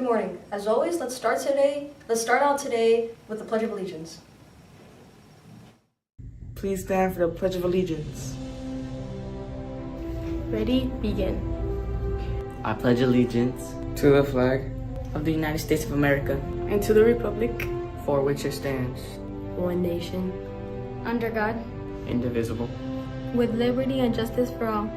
morning. As always, let's start out today with the Pledge of Allegiance. Please stand for the Pledge of Allegiance. Ready, begin. I pledge allegiance to the flag of the United States of America, and to the republic for which it stands, one nation, under God, indivisible, with liberty and justice for all.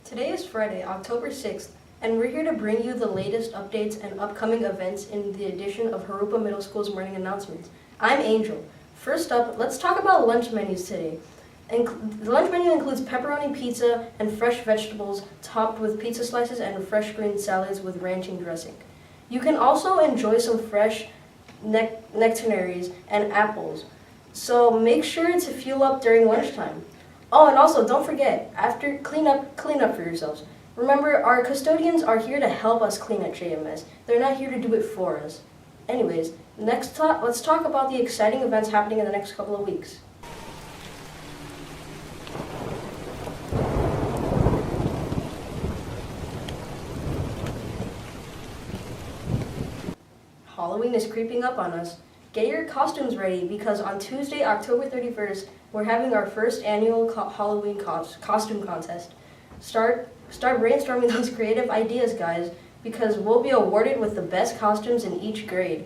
Today is Friday, October 6th, and we're here to bring you the latest updates and upcoming events in the edition of Harupa Middle School's morning announcements. I'm Angel. First up, let's talk about lunch menus today. The lunch menu includes pepperoni pizza and fresh vegetables topped with pizza slices and fresh green salads with ranching dressing. You can also enjoy some fresh nectarines and apples, so make sure to fuel up during lunchtime. Oh, and also, don't forget, after clean up for yourselves. Remember, our custodians are here to help us clean at JMS. They're not here to do it for us. Anyways, let's talk about the exciting events happening in the next couple of weeks. Halloween is creeping up on us. Get your costumes ready because on Tuesday, October 31st, we're having our first annual Halloween costume contest. Start brainstorming those creative ideas, guys, because we'll be awarded with the best costumes in each grade.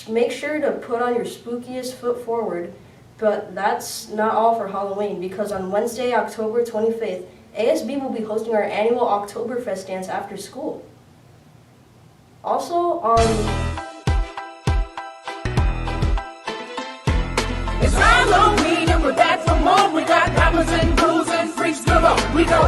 Make sure to put on your spookiest foot forward, but that's not all for Halloween because on Wednesday, October 25th, ASB will be hosting our annual Oktoberfest dance after school. Also on It's Halloween and we're back for more. We got goblins and ghouls and freaks galore. We go.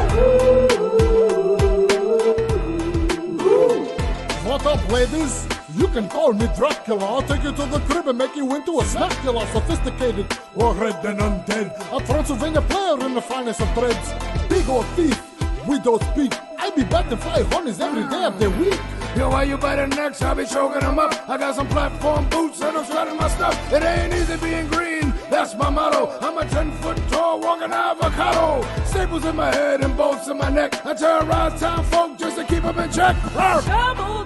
What up, ladies? You can call me Dracula. I'll take you to the crib and make you into a snackula. Sophisticated or red and undead. A Transylvania player in the finest of threads. Big old thief, we don't speak. I be batting fly honeys every day of the week. Yo, why you biting necks? I be choking them up. I got some platform boots and I'm shredding my stuff. It ain't easy being green, that's my motto. I'm a 10-foot tall walking avocado. Staples in my head and bolts in my neck. I terrorize town folk just to keep them in check. Double,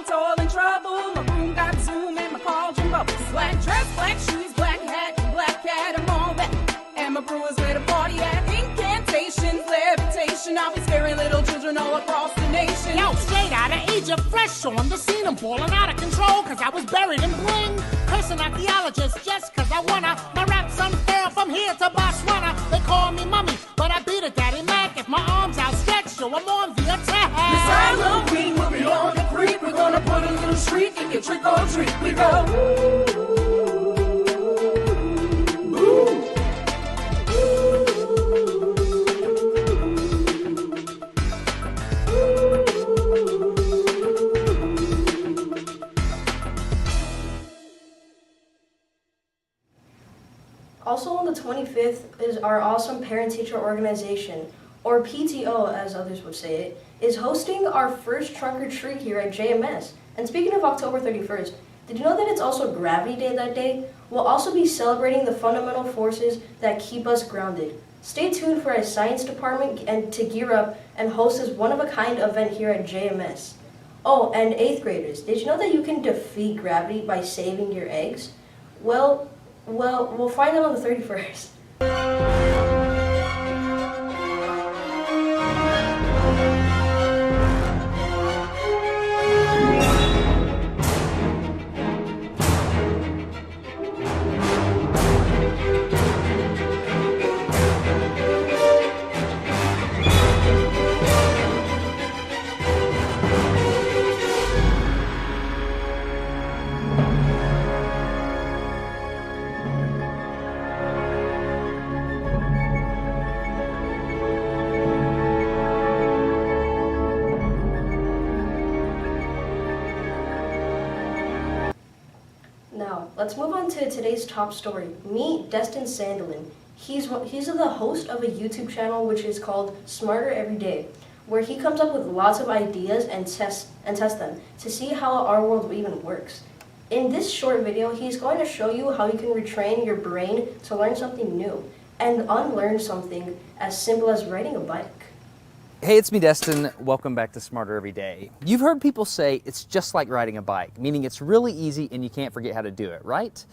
toil and trouble. My room got zoom and my cauldron bubbles. Black dress, black shoes, black hat, and black cat, I'm all that. And my brewer's where to party at. Incantations, levitation. I'll be scaring little children all across the nation. Yo, straight out of Egypt, fresh on the scene. I'm falling out of control cause I was buried in bling. Cursing archaeologists just cause I wanna. My rap's unfair from here to Botswana. They call me mummy, but I beat a daddy Mac. If my arms outstretched, so I'm on the attack. This Halloween we'll be on the creek. We're gonna put a little street. You can trick or treat. We go. Also on the 25th is our awesome parent-teacher organization, or PTO as others would say it, is hosting our first trunk or treat here at JMS. And speaking of October 31st, did you know that it's also Gravity Day that day? We'll also be celebrating the fundamental forces that keep us grounded. Stay tuned for our science department and to gear up and host this one-of-a-kind event here at JMS. Oh, and 8th graders, did you know that you can defeat gravity by saving your eggs? Well, we'll find out on the 31st. Now, let's move on to today's top story. Meet Destin Sandelin. He's the host of a YouTube channel which is called Smarter Every Day, where he comes up with lots of ideas and tests them to see how our world even works. In this short video, he's going to show you how you can retrain your brain to learn something new and unlearn something as simple as riding a bike. Hey, it's me, Destin. Welcome back to Smarter Every Day. You've heard people say it's just like riding a bike, meaning it's really easy and you can't forget how to do it, right?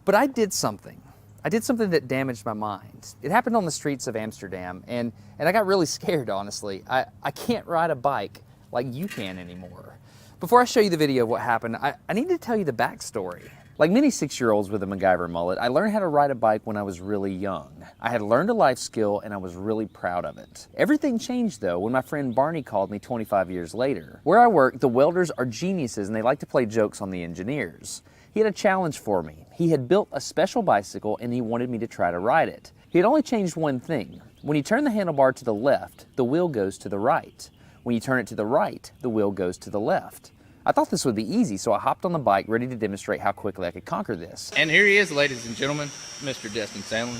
But I did something. I did something that damaged my mind. It happened on the streets of Amsterdam, and I got really scared, honestly. I can't ride a bike like you can anymore. Before I show you the video of what happened, I need to tell you the backstory. Like many 6-year-olds with a MacGyver mullet, I learned how to ride a bike when I was really young. I had learned a life skill and I was really proud of it. Everything changed though when my friend Barney called me 25 years later. Where I work, the welders are geniuses and they like to play jokes on the engineers. He had a challenge for me. He had built a special bicycle and he wanted me to try to ride it. He had only changed one thing. When you turn the handlebar to the left, the wheel goes to the right. When you turn it to the right, the wheel goes to the left. I thought this would be easy, so I hopped on the bike ready to demonstrate how quickly I could conquer this. And here he is, ladies and gentlemen, Mr. Destin Sandelin.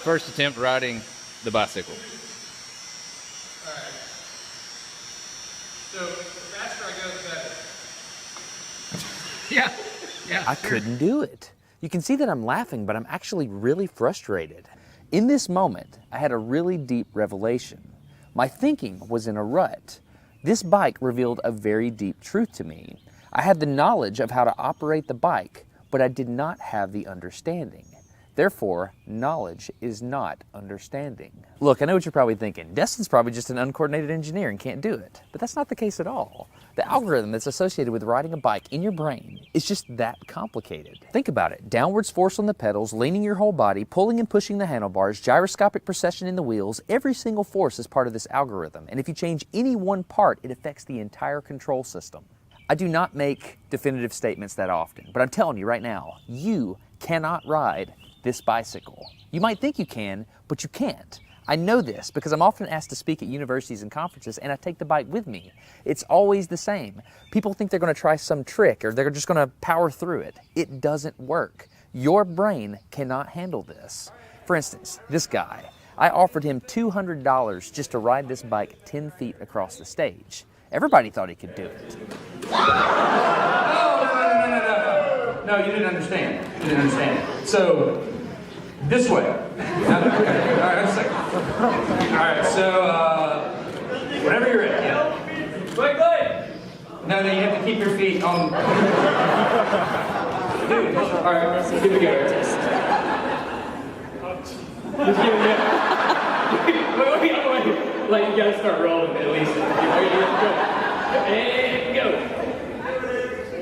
First attempt riding the bicycle. All right. So the faster I go, the better. Yeah. I couldn't do it. You can see that I'm laughing, but I'm actually really frustrated. In this moment, I had a really deep revelation. My thinking was in a rut. This bike revealed a very deep truth to me. I had the knowledge of how to operate the bike, but I did not have the understanding. Therefore, knowledge is not understanding. Look, I know what you're probably thinking. Destin's probably just an uncoordinated engineer and can't do it. But that's not the case at all. The algorithm that's associated with riding a bike in your brain is just that complicated. Think about it. Downwards force on the pedals, leaning your whole body, pulling and pushing the handlebars, gyroscopic precession in the wheels, every single force is part of this algorithm. And if you change any one part, it affects the entire control system. I do not make definitive statements that often, but I'm telling you right now, you cannot ride this bicycle. You might think you can, but you can't. I know this because I'm often asked to speak at universities and conferences and I take the bike with me. It's always the same. People think they're going to try some trick or they're just going to power through it. It doesn't work. Your brain cannot handle this. For instance, this guy, I offered him $200 just to ride this bike 10 feet across the stage. Everybody thought he could do it. No, you didn't understand. You didn't understand. So, this way. Okay. All right, just a second. All right, so, whenever you're ready. Yeah. Wait. No, you have to keep your feet on. Dude, all right, here we go. Just give it. Wait. Like, you gotta start rolling at least. Okay, go.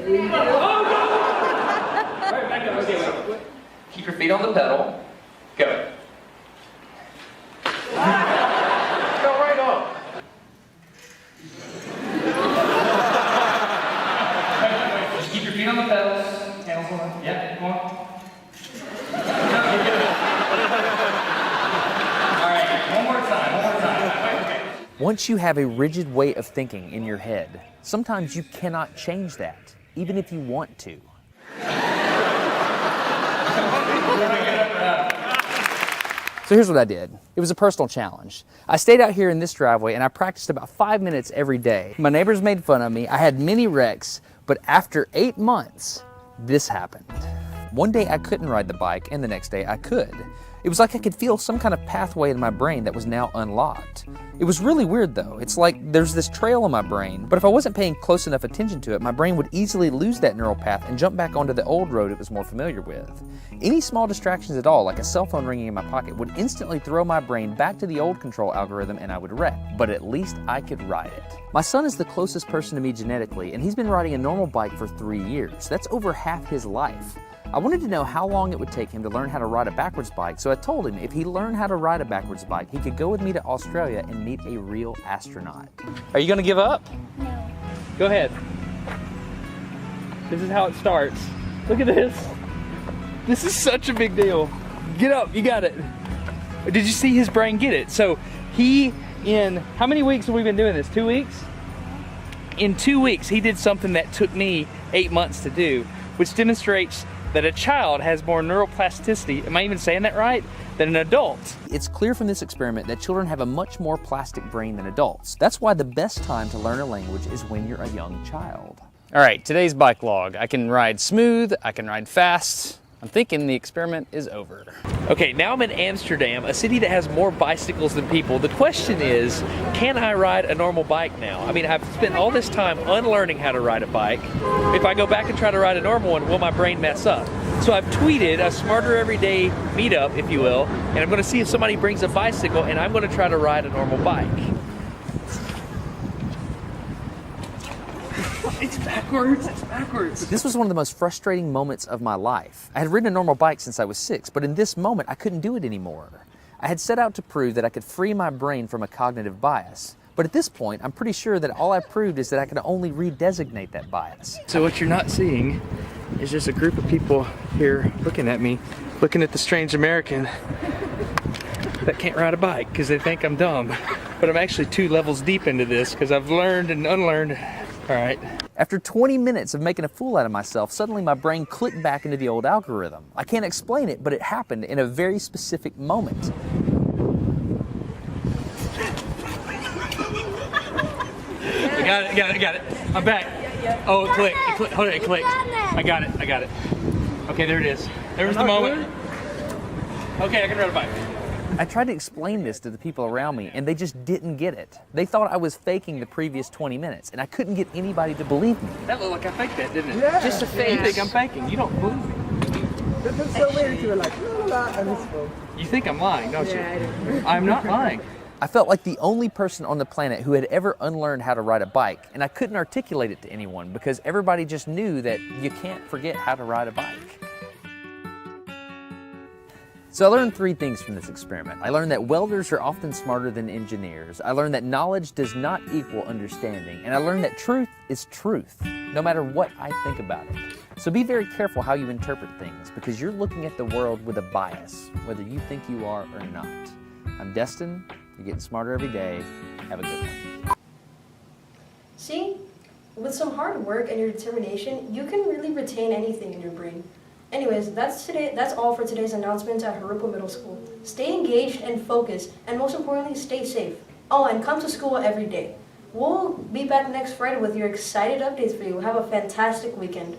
And go. Oh, go! All right, back up. Okay, wait. Keep your feet on the pedal. Go. Go right on. Just keep your feet on the pedals. Hands on. Yeah, come on. All right, one more time. Okay. Once you have a rigid way of thinking in your head, sometimes you cannot change that, even if you want to. So here's what I did. It was a personal challenge. I stayed out here in this driveway and I practiced about 5 minutes every day. My neighbors made fun of me. I had many wrecks, but after 8 months, this happened. One day I couldn't ride the bike and the next day I could. It was like I could feel some kind of pathway in my brain that was now unlocked. It was really weird though. It's like there's this trail in my brain, but if I wasn't paying close enough attention to it, my brain would easily lose that neural path and jump back onto the old road it was more familiar with. Any small distractions at all, like a cell phone ringing in my pocket, would instantly throw my brain back to the old control algorithm and I would wreck. But at least I could ride it. My son is the closest person to me genetically, and he's been riding a normal bike for 3 years. That's over half his life. I wanted to know how long it would take him to learn how to ride a backwards bike, so I told him if he learned how to ride a backwards bike, he could go with me to Australia and meet a real astronaut. Are you gonna give up? No. Go ahead. This is how it starts. Look at this. This is such a big deal. Get up, you got it. Did you see his brain get it? So in how many weeks have we been doing this? 2 weeks? In 2 weeks, he did something that took me 8 months to do, which demonstrates that a child has more neuroplasticity, am I even saying that right, than an adult. It's clear from this experiment that children have a much more plastic brain than adults. That's why the best time to learn a language is when you're a young child. All right, today's bike log. I can ride smooth, I can ride fast. I'm thinking the experiment is over. Okay, now I'm in Amsterdam, a city that has more bicycles than people. The question is, can I ride a normal bike now? I mean, I've spent all this time unlearning how to ride a bike. If I go back and try to ride a normal one, will my brain mess up? So I've tweeted a Smarter Everyday meetup, if you will, and I'm gonna see if somebody brings a bicycle and I'm gonna try to ride a normal bike. It's backwards, it's backwards. This was one of the most frustrating moments of my life. I had ridden a normal bike since I was 6, but in this moment, I couldn't do it anymore. I had set out to prove that I could free my brain from a cognitive bias. But at this point, I'm pretty sure that all I proved is that I could only redesignate that bias. So what you're not seeing is just a group of people here looking at me, looking at the strange American that can't ride a bike because they think I'm dumb. But I'm actually 2 levels deep into this because I've learned and unlearned. All right. After 20 minutes of making a fool out of myself, suddenly my brain clicked back into the old algorithm. I can't explain it, but it happened in a very specific moment. I got it. I'm back. Oh, it clicked. Hold it, it clicked. I got it. Okay, there it is. There was the moment. Okay, I can ride a bike. I tried to explain this to the people around me, and they just didn't get it. They thought I was faking the previous 20 minutes, and I couldn't get anybody to believe me. That looked like I faked that, didn't it? Yeah. Just a fake. You think I'm faking. You don't believe me. That's so weird. You were like, la la la, and it's full. You think I'm lying, don't you? Yeah, I do. I'm not lying. I felt like the only person on the planet who had ever unlearned how to ride a bike, and I couldn't articulate it to anyone because everybody just knew that you can't forget how to ride a bike. So I learned 3 things from this experiment. I learned that welders are often smarter than engineers. I learned that knowledge does not equal understanding. And I learned that truth is truth, no matter what I think about it. So be very careful how you interpret things because you're looking at the world with a bias, whether you think you are or not. I'm Destin. You're getting smarter every day. Have a good one. See, with some hard work and your determination, you can really retain anything in your brain. Anyways, that's all for today's announcements at Harupa Middle School. Stay engaged and focused, and most importantly, stay safe. Oh, and come to school every day. We'll be back next Friday with your excited updates for you. Have a fantastic weekend.